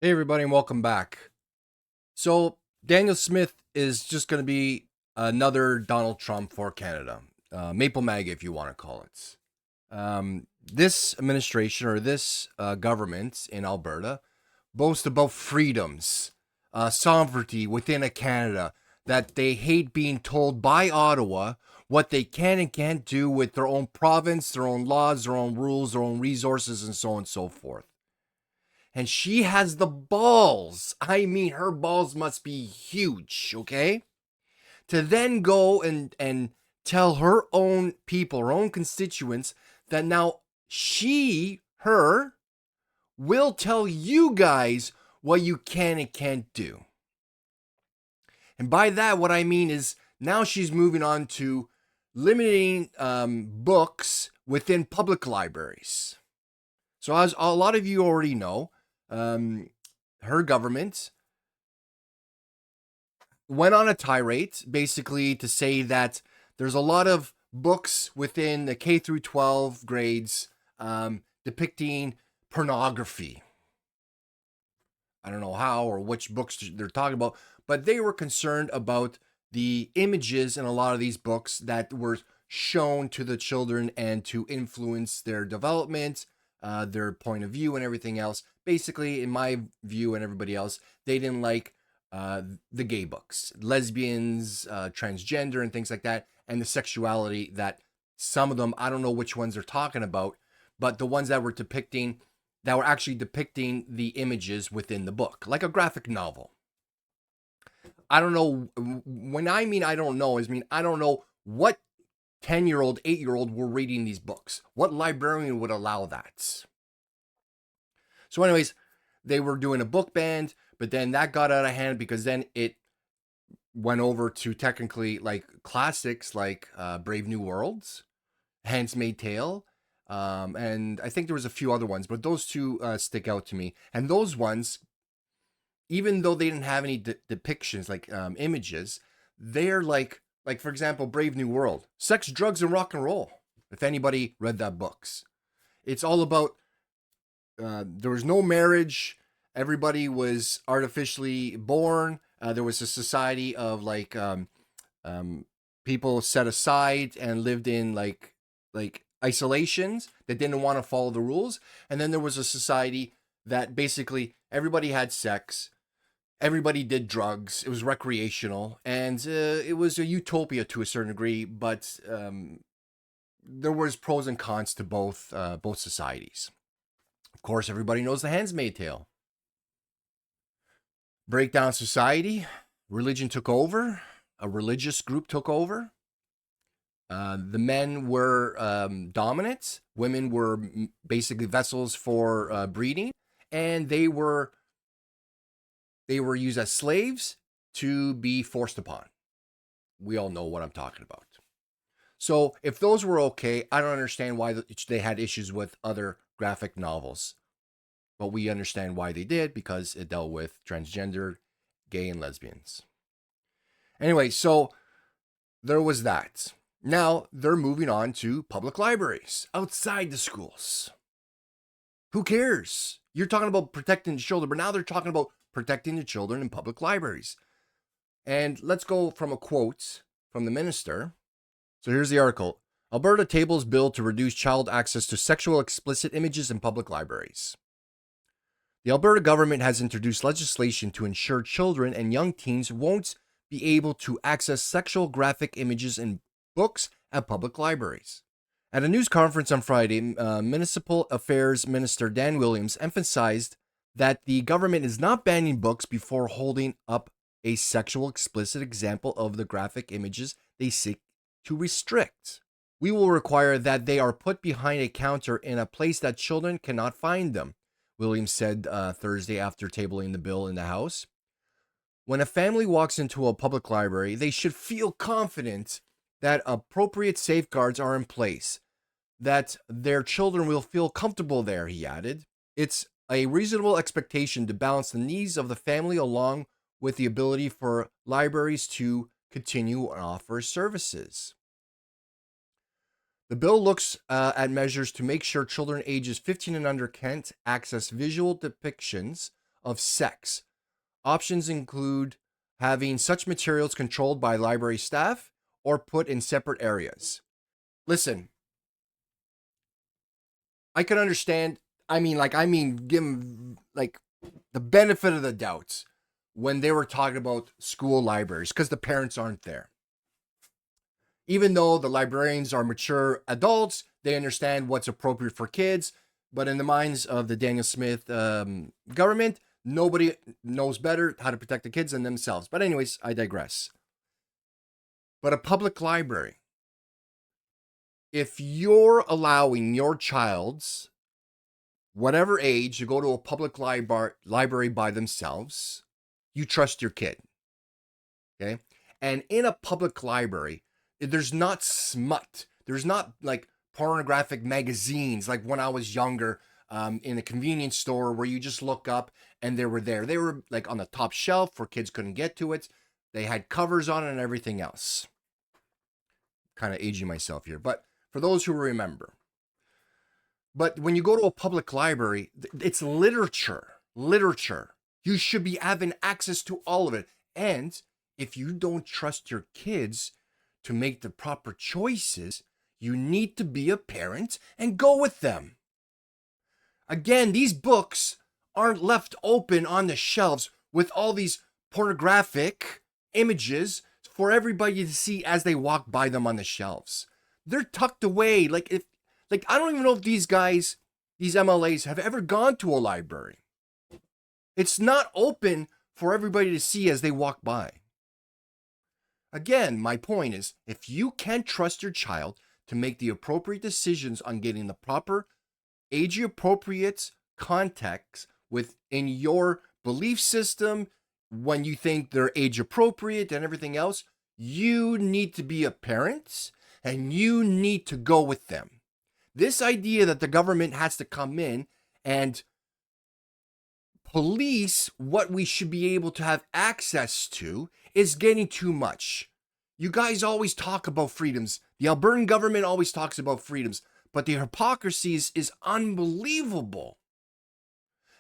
Hey, everybody, and welcome back. So, Daniel Smith is just going to be another Donald Trump for Canada, Maple MAGA, if you want to call it. This administration or this government in Alberta boasts about freedoms, sovereignty within a Canada, that they hate being told by Ottawa what they can and can't do with their own province, their own laws, their own rules, their own resources, and so on and so forth. And she has the balls. I mean, her balls must be huge, okay? To then go and tell her own people, her own constituents, that now her, will tell you guys what you can and can't do. And by that, what I mean is now she's moving on to limiting books within public libraries. So, as a lot of you already know, her government went on a tirade basically to say that there's a lot of books within the K through 12 grades depicting pornography. I don't know how or which books they're talking about, but they were concerned about the images in a lot of these books that were shown to the children and to influence their development, their point of view, and everything else. Basically, in my view and everybody else, they didn't like the gay books, lesbians, transgender, and things like that, and the sexuality that some of them, I don't know which ones they're talking about, but the ones that were actually depicting the images within the book, like a graphic novel. I don't know. When I mean I don't know, I don't know what 10-year-old, 8-year-old were reading these books. What librarian would allow that? So, anyways, they were doing a book ban, but then that got out of hand because then it went over to technically like classics like Brave New Worlds, Handmaid's Tale, and I think there was a few other ones, but those two stick out to me. And those ones, even though they didn't have any depictions like images, they're like for example, Brave New World, sex, drugs, and rock and roll. If anybody read that books, it's all about there was no marriage. Everybody was artificially born. There was a society of um, people set aside and lived in like isolations that didn't want to follow the rules. And then there was a society that basically everybody had sex, everybody did drugs. It was recreational, and it was a utopia to a certain degree. But there was pros and cons to both societies. Of course, everybody knows the Handmaid's Tale. Breakdown society, religion took over, a religious group took over. The men were dominant, women were basically vessels for breeding, and they were used as slaves to be forced upon. We all know what I'm talking about. So if those were okay, I don't understand why they had issues with other graphic novels. But we understand why they did because it dealt with transgender, gay, and lesbians. Anyway, so there was that. Now they're moving on to public libraries outside the schools. Who cares? You're talking about protecting the children, but now they're talking about protecting the children in public libraries. And let's go from a quote from the minister. So here's the article. Alberta tables bill to reduce child access to sexual explicit images in public libraries. The Alberta government has introduced legislation to ensure children and young teens won't be able to access sexual graphic images in books at public libraries. At a news conference on Friday, Municipal Affairs Minister Dan Williams emphasized that the government is not banning books before holding up a sexual explicit example of the graphic images they seek to restrict. We will require that they are put behind a counter in a place that children cannot find them, Williams said Thursday after tabling the bill in the House. When a family walks into a public library, they should feel confident that appropriate safeguards are in place, that their children will feel comfortable there, he added. It's a reasonable expectation to balance the needs of the family along with the ability for libraries to continue and offer services. The bill looks at measures to make sure children ages 15 and under can't access visual depictions of sex. Options include having such materials controlled by library staff or put in separate areas. Listen, I can understand. Give them like the benefit of the doubt when they were talking about school libraries because the parents aren't there. Even though the librarians are mature adults, they understand what's appropriate for kids. But in the minds of the Daniel Smith government, nobody knows better how to protect the kids than themselves. But anyways, I digress. But a public library, if you're allowing your child's whatever age to go to a public library by themselves, you trust your kid. Okay? And in a public library, there's not smut. There's not like pornographic magazines like when I was younger in a convenience store where you just look up and they were there. They were like on the top shelf where kids couldn't get to it. They had covers on it and everything else. Kind of aging myself here, but for those who remember. But when you go to a public library, it's literature. Literature. You should be having access to all of it. And if you don't trust your kids to make the proper choices, you need to be a parent and go with them. Again, these books aren't left open on the shelves with all these pornographic images for everybody to see as they walk by them on the shelves. They're tucked away. I don't even know if these guys, these MLAs, have ever gone to a library. It's not open for everybody to see as they walk by. Again, my point is, if you can't trust your child to make the appropriate decisions on getting the proper age-appropriate context within your belief system, when you think they're age-appropriate and everything else, you need to be a parent and you need to go with them. This idea that the government has to come in and police what we should be able to have access to is getting too much. You guys always talk about freedoms. The Albertan government always talks about freedoms, but the hypocrisy is unbelievable.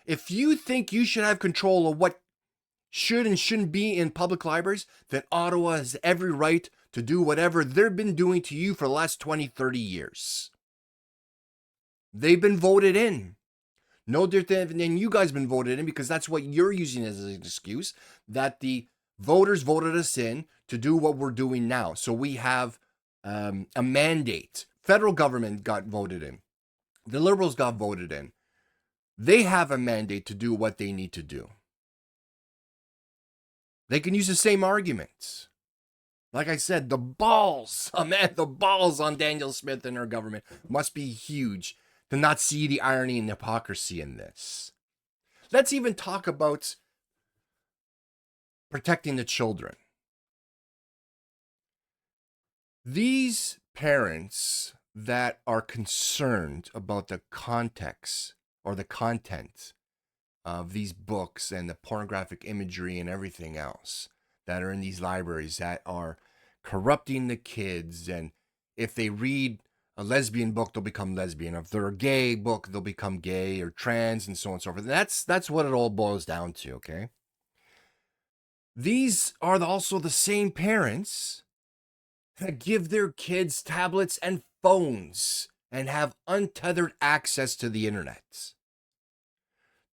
If you think you should have control of what should and shouldn't be in public libraries, then Ottawa has every right to do whatever they've been doing to you for the last 20, 30 years. They've been voted in. No different than you guys been voted in because that's what you're using as an excuse, that the voters voted us in to do what we're doing now. So we have a mandate. Federal government got voted in. The Liberals got voted in. They have a mandate to do what they need to do. They can use the same arguments. Like I said, the balls on Daniel Smith and her government must be huge to not see the irony and hypocrisy in this. Let's even talk about protecting the children. These parents that are concerned about the context or the content of these books and the pornographic imagery and everything else that are in these libraries that are corrupting the kids, and if they read a lesbian book, they'll become lesbian. If they're a gay book, they'll become gay or trans and so on and so forth. That's what it all boils down to, okay? These are also the same parents that give their kids tablets and phones and have untethered access to the internet.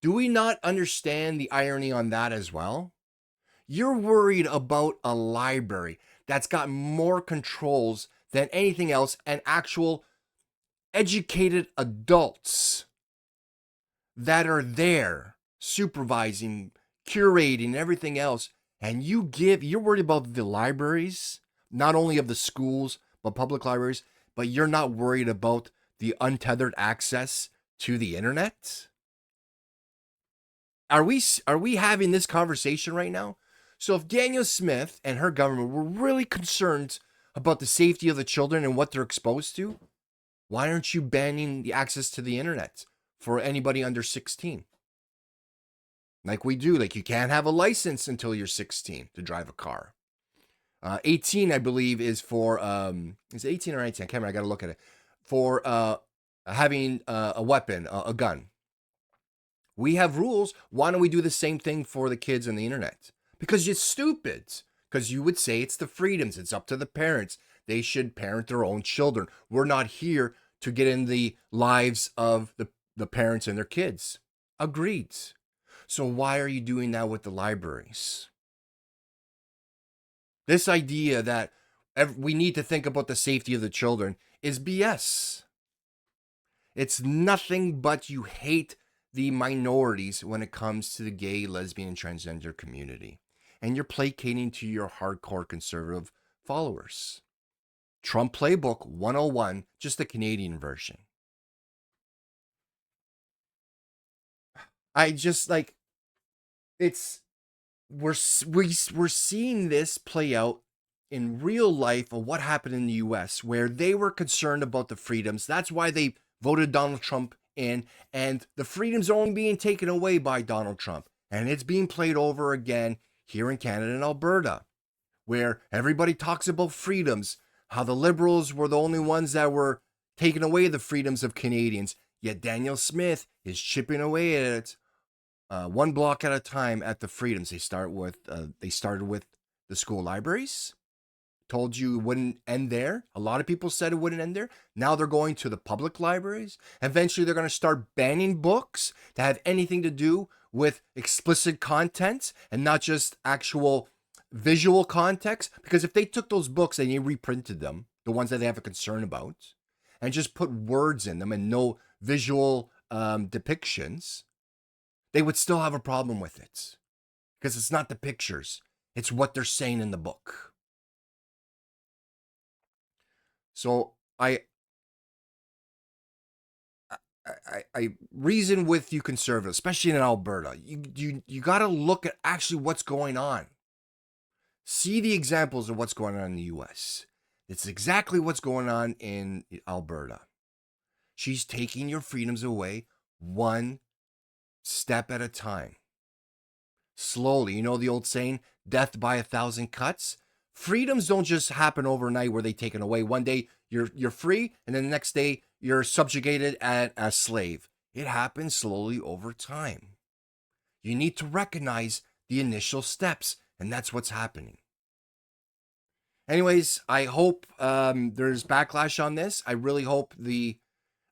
Do we not understand the irony on that as well? You're worried about a library that's got more controls than anything else and actual educated adults that are there supervising, curating, everything else. And you're worried about the libraries, not only of the schools, but public libraries, but you're not worried about the untethered access to the internet? Are we having this conversation right now? So if Daniel Smith and her government were really concerned about the safety of the children and what they're exposed to, why aren't you banning the access to the internet for anybody under 16? Like we do. Like you can't have a license until you're 16 to drive a car. 18, I believe, is for, is it 18 or 19? I can't remember. I got to look at it. For having a weapon, a gun. We have rules. Why don't we do the same thing for the kids on the internet? Because you're stupid. Because you would say it's the freedoms. It's up to the parents. They should parent their own children. We're not here to get in the lives of the parents and their kids. Agreed. So why are you doing that with the libraries? This idea that we need to think about the safety of the children is BS. It's nothing but you hate the minorities when it comes to the gay, lesbian, and transgender community. And you're placating to your hardcore conservative followers. Trump Playbook 101, just the Canadian version. I just like, it's, we're seeing this play out in real life of what happened in the US, where they were concerned about the freedoms. That's why they voted Donald Trump in, and the freedoms are only being taken away by Donald Trump. And it's being played over again here in Canada and Alberta, where everybody talks about freedoms, how the Liberals were the only ones that were taking away the freedoms of Canadians. Yet Daniel Smith is chipping away at it, one block at a time, at the freedoms. They started with the school libraries. Told you it wouldn't end there. A lot of people said it wouldn't end there. Now they're going to the public libraries. Eventually, they're going to start banning books that have anything to do with explicit content and not just actual visual context. Because if they took those books and they reprinted them, the ones that they have a concern about, and just put words in them and no visual depictions, they would still have a problem with it. Because it's not the pictures, it's what they're saying in the book. So I reason with you conservatives, especially in Alberta. You got to look at actually what's going on. See the examples of what's going on in the US. It's exactly what's going on in Alberta. She's taking your freedoms away one step at a time. Slowly. You know the old saying, death by 1,000 cuts? Freedoms don't just happen overnight where they take it away. One day you're free, and then the next day you're subjugated as a slave. It happens slowly over time. You need to recognize the initial steps, and that's what's happening. Anyways, I hope there's backlash on this. I really hope the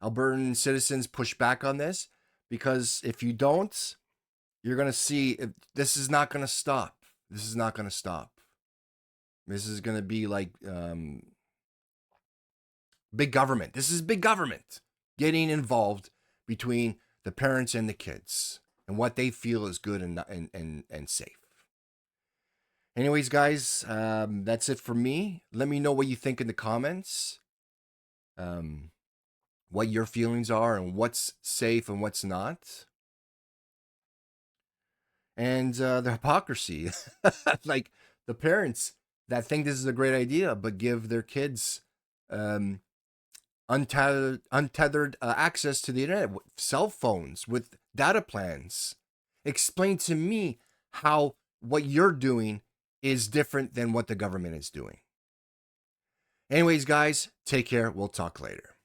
Albertan citizens push back on this, because if you don't, you're going to see this is not going to stop. This is not going to stop. This is going to be like big government. This is big government getting involved between the parents and the kids and what they feel is good and safe. Anyways, guys, that's it for me. Let me know what you think in the comments. What your feelings are and what's safe and what's not. And the hypocrisy. Like the parents that think this is a great idea, but give their kids untethered access to the internet, cell phones with data plans. Explain to me how what you're doing is different than what the government is doing. Anyways, guys, take care. We'll talk later.